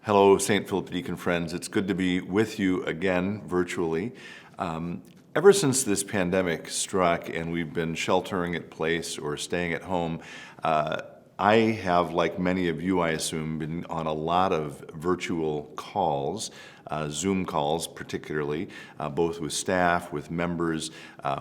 Hello, St. Philip Deacon friends. It's good to be with you again virtually. Ever since this pandemic struck and we've been sheltering in place or staying at home, I have, like many of you, I assume, been on a lot of virtual calls, Zoom calls particularly, both with staff, with members,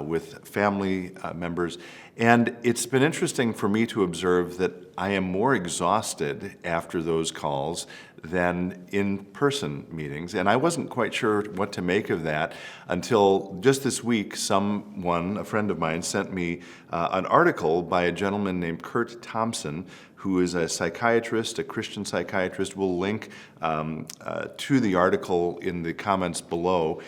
with family members. And it's been interesting for me to observe that I am more exhausted after those calls than in-person meetings. And I wasn't quite sure what to make of that until just this week, a friend of mine, sent me an article by a gentleman named Curt Thompson, who is a psychiatrist, a Christian psychiatrist. We'll link to the article in the comments below.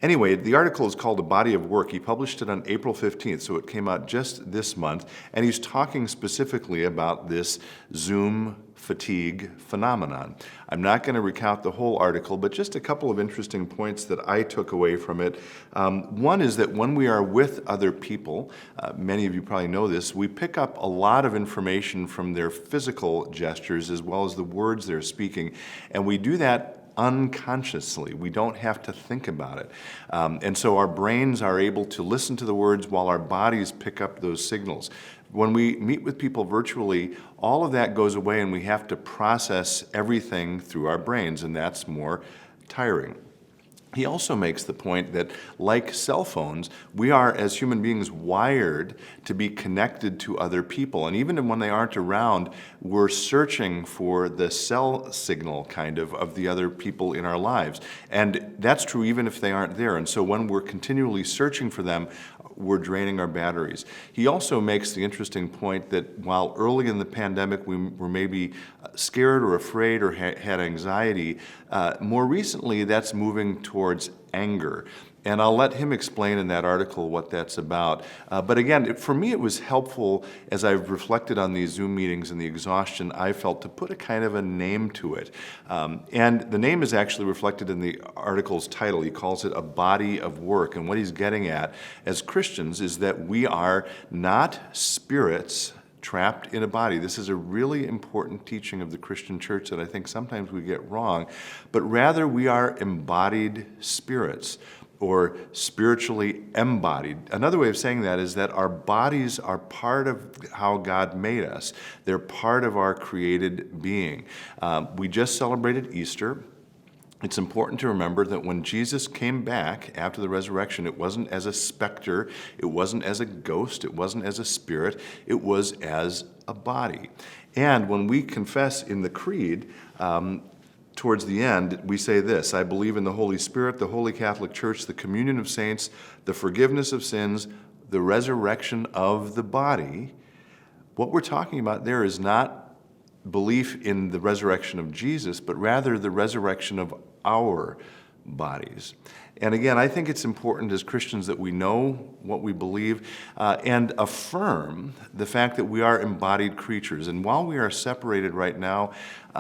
Anyway, the article is called A Body of Work. He published it on April 15th, so it came out just this month, and he's talking specifically about this Zoom fatigue phenomenon. I'm not going to recount the whole article, but just a couple of interesting points that I took away from it. One is that when we are with other people, many of you probably know this, we pick up a lot of information from their physical gestures as well as the words they're speaking, and we do that unconsciously. We don't have to think about it. And so our brains are able to listen to the words while our bodies pick up those signals. When we meet with people virtually, all of that goes away and we have to process everything through our brains, and that's more tiring. He also makes the point that, like cell phones, we are, as human beings, wired to be connected to other people. And even when they aren't around, we're searching for the cell signal, of the other people in our lives. And that's true even if they aren't there. And so when we're continually searching for them, we're draining our batteries. He also makes the interesting point that while early in the pandemic we were maybe scared or afraid or had anxiety, more recently that's moving towards anger. And I'll let him explain in that article what that's about. But again, for me it was helpful as I've reflected on these Zoom meetings and the exhaustion I felt to put a kind of a name to it. And the name is actually reflected in the article's title. He calls it A Body of Work. And what he's getting at as Christians is that we are not spirits trapped in a body. This is a really important teaching of the Christian church that I think sometimes we get wrong, but rather we are embodied spirits, or spiritually embodied. Another way of saying that is that our bodies are part of how God made us. They're part of our created being. We just celebrated Easter. It's important to remember that when Jesus came back after the resurrection, it wasn't as a specter, it wasn't as a ghost, it wasn't as a spirit, it was as a body. And when we confess in the Creed, towards the end, we say this: I believe in the Holy Spirit, the Holy Catholic Church, the communion of saints, the forgiveness of sins, the resurrection of the body. What we're talking about there is not belief in the resurrection of Jesus, but rather the resurrection of our bodies. And again, I think it's important as Christians that we know what we believe and affirm the fact that we are embodied creatures. And while we are separated right now,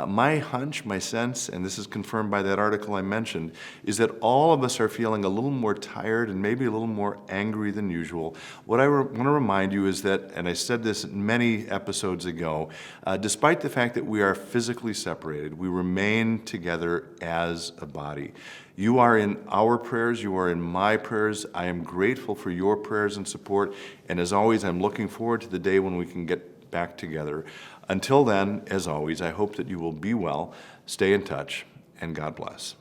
my hunch, my sense, and this is confirmed by that article I mentioned, is that all of us are feeling a little more tired and maybe a little more angry than usual. What I want to remind you is that, and I said this many episodes ago, despite the fact that we are physically separated, we remain together as a body. You are in our prayers, you are in my prayers. I am grateful for your prayers and support, and as always, I'm looking forward to the day when we can get back together. Until then, as always, I hope that you will be well, stay in touch, and God bless.